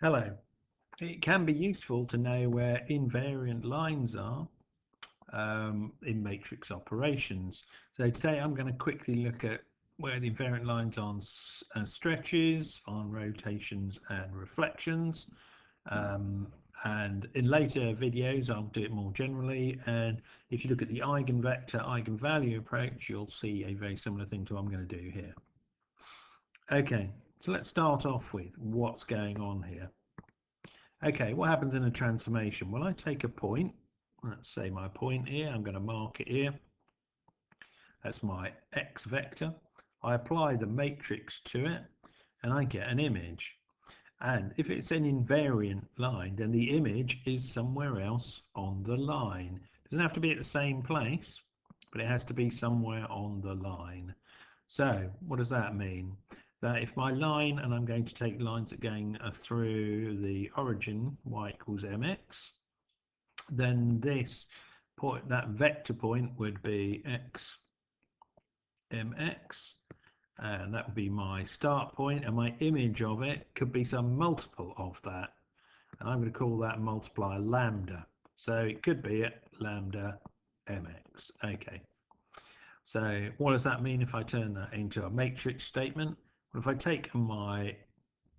Hello. It can be useful to know where invariant lines are in matrix operations. So today I'm going to quickly look at where the invariant lines on stretches, on rotations and reflections. Um, and in later videos I'll do it more generally, and if you look at the eigenvector eigenvalue approach you'll see a very similar thing to what I'm going to do here. Okay, so let's start off with what's going on here. Okay, what happens in a transformation? Well, I take a point, let's say my point here, I'm going to mark it here. That's my x vector. I apply the matrix to it and I get an image. And if it's an invariant line, then the image is somewhere else on the line. It doesn't have to be at the same place, but it has to be somewhere on the line. So what does that mean? That if my line, and I'm going to take lines that are going through the origin, y equals mx, then this point, that vector point would be x mx, and that would be my start point, and my image of it could be some multiple of that, and I'm going to call that multiplier lambda. So it could be at lambda mx. Okay, so what does that mean if I turn that into a matrix statement? Well, if I take my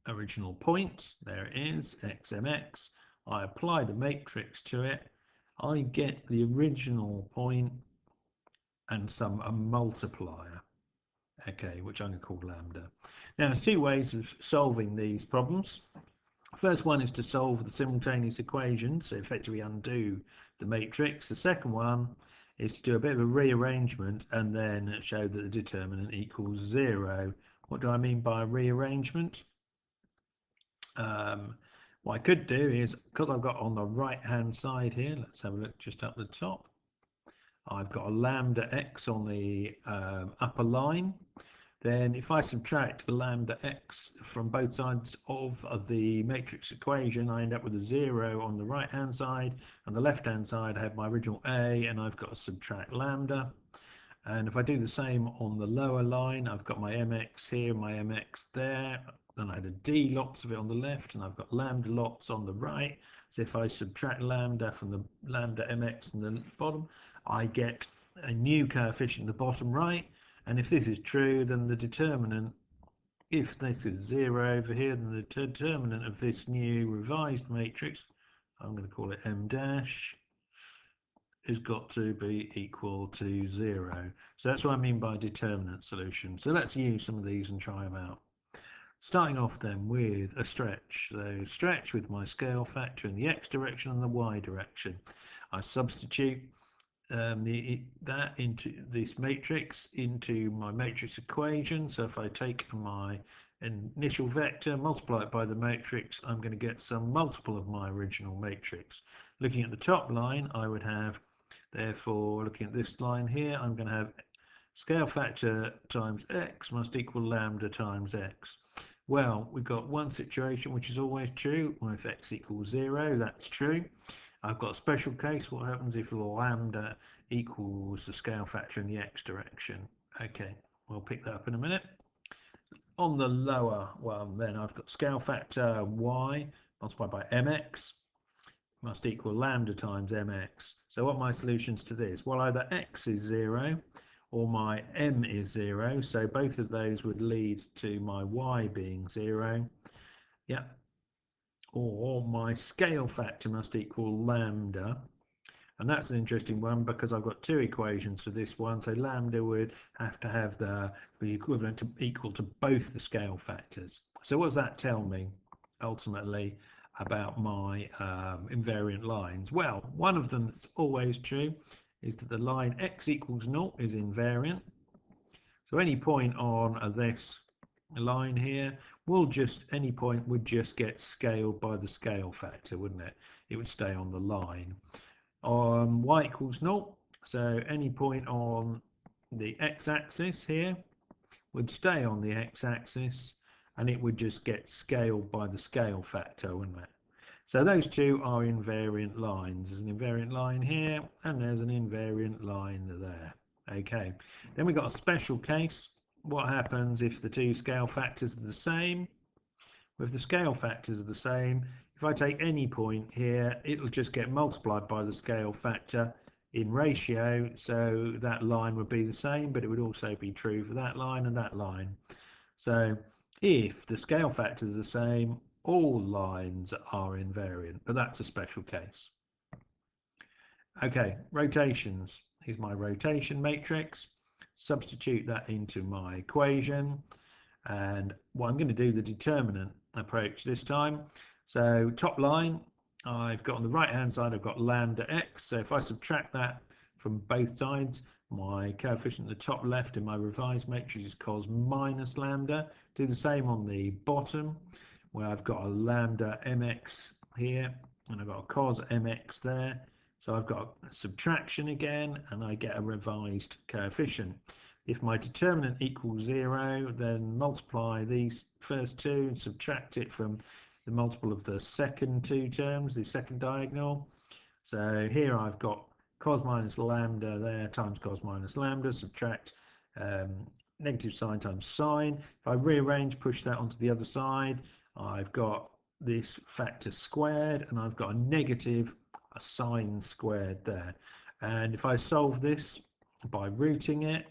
original point, there it is, xmx, I apply the matrix to it, I get the original point and a multiplier, okay, which I'm going to call lambda. Now there's two ways of solving these problems. First one is to solve the simultaneous equation, so effectively undo the matrix. The second one is to do a bit of a rearrangement and then show that the determinant equals 0. What do I mean by rearrangement? What I could do is, because I've got on the right hand side here, let's have a look just up the top, I've got a lambda x on the upper line. Then if I subtract lambda x from both sides of the matrix equation, I end up with a 0 on the right hand side. On the left hand side I have my original a, and I've got to subtract lambda. And if I do the same on the lower line, I've got my mx here, my mx there, then I had a d lots of it on the left, and I've got lambda lots on the right. So if I subtract lambda from the lambda mx in the bottom, I get a new coefficient in the bottom right. And if this is true, then the determinant, if this is 0 over here, then the determinant of this new revised matrix, I'm going to call it m dash, has got to be equal to 0. So that's what I mean by determinant solution. So let's use some of these and try them out. Starting off then with a stretch. So stretch with my scale factor in the x direction and the y direction. I substitute that into this matrix into my matrix equation. So if I take my initial vector, multiply it by the matrix, I'm going to get some multiple of my original matrix. Looking at the top line, I would have, therefore, looking at this line here, I'm going to have scale factor times x must equal lambda times x. Well, we've got one situation which is always true. Well, if x equals 0, that's true. I've got a special case. What happens if lambda equals the scale factor in the x direction? Okay, we'll pick that up in a minute. On the lower one, then I've got scale factor y multiplied by mx must equal lambda times mx. So what are my solutions to this? Well, either x is 0 or my m is 0. So both of those would lead to my y being 0. Yeah. Or my scale factor must equal lambda. And that's an interesting one because I've got two equations for this one. So lambda would have to have be equivalent to equal to both the scale factors. So what does that tell me ultimately about my invariant lines? Well, one of them that's always true is that the line x equals 0 is invariant. So any point on this line here will just, any point would just get scaled by the scale factor, wouldn't it? It would stay on the line. Y equals 0, so any point on the x-axis here would stay on the x-axis, and it would just get scaled by the scale factor, wouldn't it? So those two are invariant lines. There's an invariant line here, and there's an invariant line there. Okay, then we've got a special case. What happens if the two scale factors are the same? If the scale factors are the same, if I take any point here, it'll just get multiplied by the scale factor in ratio, so that line would be the same, but it would also be true for that line and that line. So if the scale factors are the same, all lines are invariant, but that's a special case. Okay, rotations. Here's my rotation matrix. Substitute that into my equation. And what I'm going to do, the determinant approach this time. So top line, I've got on the right hand side, I've got lambda x. So if I subtract that from both sides, my coefficient at the top left in my revised matrix is cos minus lambda. Do the same on the bottom, where I've got a lambda mx here, and I've got a cos mx there. So I've got a subtraction again, and I get a revised coefficient. If my determinant equals 0, then multiply these first two and subtract it from the multiple of the second two terms, the second diagonal. So here I've got cos minus lambda there times cos minus lambda, subtract negative sign times sine. If I rearrange, push that onto the other side, I've got this factor squared, and I've got a negative, a sine squared there. And if I solve this by rooting it,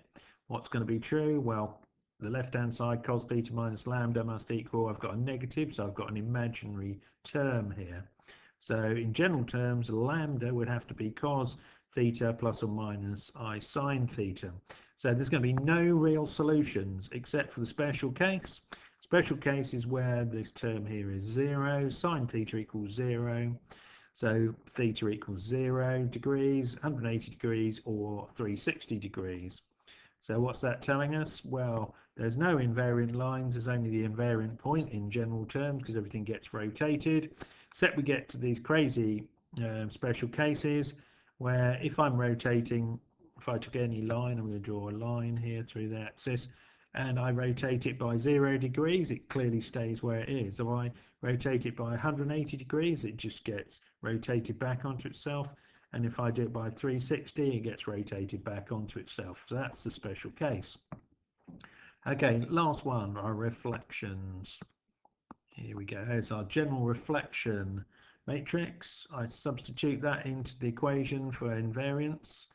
what's going to be true? Well, the left-hand side, cos theta minus lambda must equal, I've got a negative, so I've got an imaginary term here. So in general terms, lambda would have to be cos theta plus or minus I sine theta. So there's going to be no real solutions except for the special case. Special case is where this term here is 0, sine theta equals 0. So theta equals 0 degrees, 180 degrees, or 360 degrees. So what's that telling us? Well, there's no invariant lines, there's only the invariant point in general terms because everything gets rotated, except we get to these crazy special cases where if I'm rotating, if I took any line, I'm going to draw a line here through the axis, and I rotate it by 0 degrees, it clearly stays where it is. If I rotate it by 180 degrees, it just gets rotated back onto itself. And if I do it by 360, it gets rotated back onto itself. So that's the special case. Okay, last one, our reflections. Here we go. There's our general reflection matrix. I substitute that into the equation for invariance,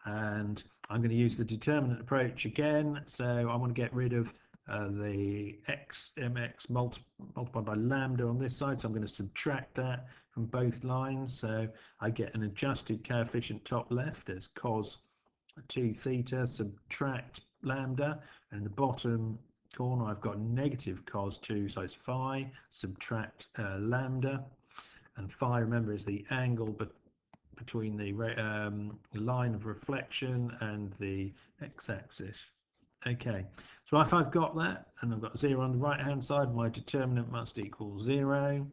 and I'm going to use the determinant approach again. So I want to get rid of the mx multiplied by lambda on this side, so I'm going to subtract that from both lines. So I get an adjusted coefficient top left as cos 2 theta, subtract lambda, and in the bottom corner I've got negative cos 2, so it's phi, subtract lambda, and phi, remember, is the angle between the line of reflection and the x-axis. Okay, so if I've got that and I've got 0 on the right hand side, my determinant must equal 0.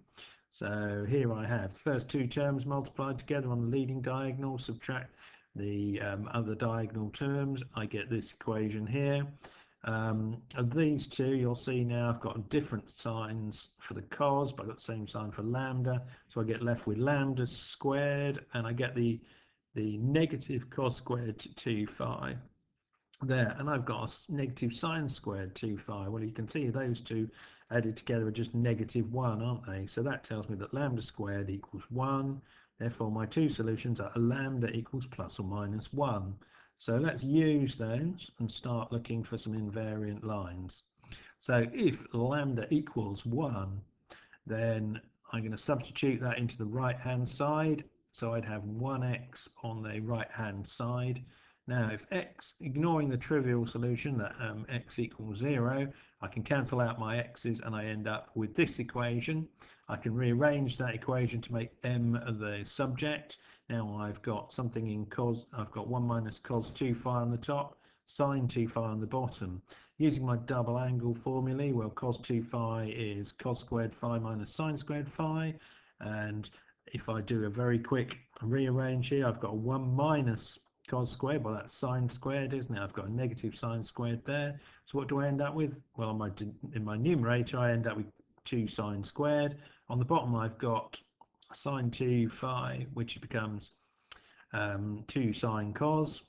So here I have the first two terms multiplied together on the leading diagonal, subtract the other diagonal terms, I get this equation here. Of these two, you'll see now I've got different signs for the cos, but I've got the same sign for lambda, so I get left with lambda squared, and I get the negative cos squared 2 phi there, and I've got a negative sine squared 2 phi. Well, you can see those two added together are just negative 1, aren't they? So that tells me that lambda squared equals 1. Therefore, my two solutions are lambda equals plus or minus 1. So let's use those and start looking for some invariant lines. So if lambda equals 1, then I'm going to substitute that into the right-hand side. So I'd have 1x on the right-hand side. Now, if x, ignoring the trivial solution that x equals 0, I can cancel out my x's and I end up with this equation. I can rearrange that equation to make m the subject. Now I've got something in cos, I've got 1 minus cos 2 phi on the top, sine 2 phi on the bottom. Using my double angle formulae, well, cos 2 phi is cos squared phi minus sine squared phi, and if I do a very quick rearrange here, I've got 1 minus cos squared, well, that's sine squared, isn't it? I've got a negative sine squared there. So what do I end up with? Well, in my numerator, I end up with 2 sine squared. On the bottom, I've got sine 2 phi, which becomes 2 sine cos.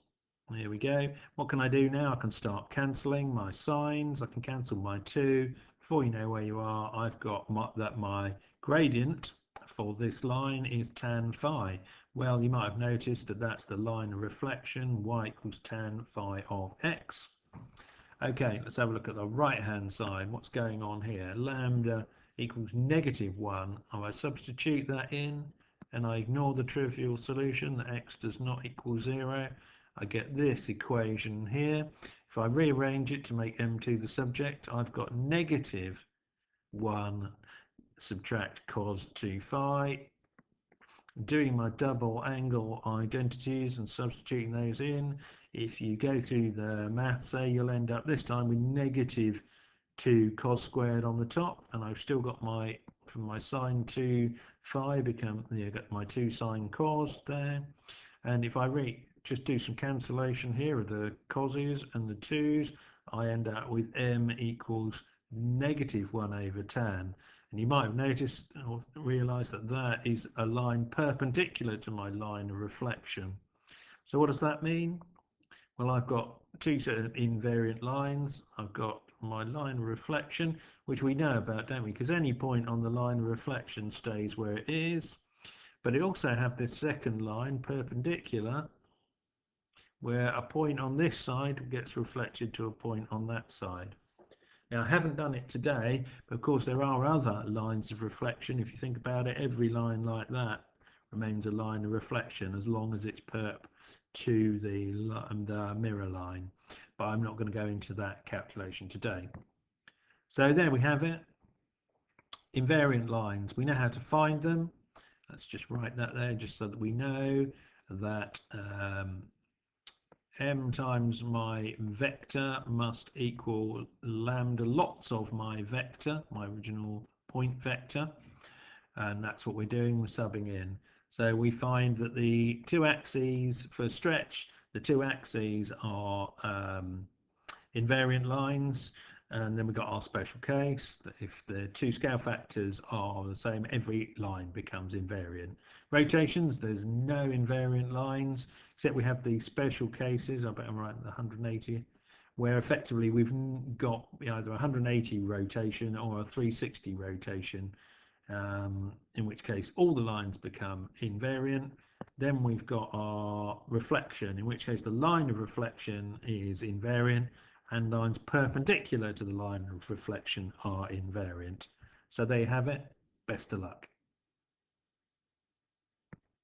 Here we go. What can I do now? I can start cancelling my sines. I can cancel my 2. before you know where you are, I've got my gradient for this line is tan phi. Well, you might have noticed that that's the line of reflection, y equals tan phi of x. Okay, let's have a look at the right hand side. What's going on here? Lambda equals -1. I substitute that in and I ignore the trivial solution that x does not equal 0. I get this equation here. If I rearrange it to make m2 the subject, I've got -1 subtract cos 2 phi. Doing my double angle identities and substituting those in, if you go through the maths there, you'll end up this time with -2 cos squared on the top, and I've still got my, from my sine 2 phi become, got my 2 sine cos there. And if I just do some cancellation here of the coses and the 2's, I end up with m equals -1 over tan. And you might have noticed or realized that that is a line perpendicular to my line of reflection. So what does that mean? Well, I've got two sort of invariant lines. I've got my line of reflection, which we know about, don't we? Because any point on the line of reflection stays where it is. But it also have this second line perpendicular, where a point on this side gets reflected to a point on that side. Now, I haven't done it today, but of course there are other lines of reflection. If you think about it, every line like that remains a line of reflection as long as it's perp to the mirror line. But I'm not going to go into that calculation today. So there we have it. Invariant lines. We know how to find them. Let's just write that there just so that we know that m times my vector must equal lambda lots of my vector, my original point vector, and that's what we're doing, we're subbing in. So we find that the two axes for stretch, the two axes are invariant lines, and then we've got our special case that if the two scale factors are the same, every line becomes invariant. Rotations, there's no invariant lines, except we have these special cases, I bet I'm right, the 180, where effectively we've got either a 180 rotation or a 360 rotation, in which case all the lines become invariant. Then we've got our reflection, in which case the line of reflection is invariant, and lines perpendicular to the line of reflection are invariant. So there you have it. Best of luck.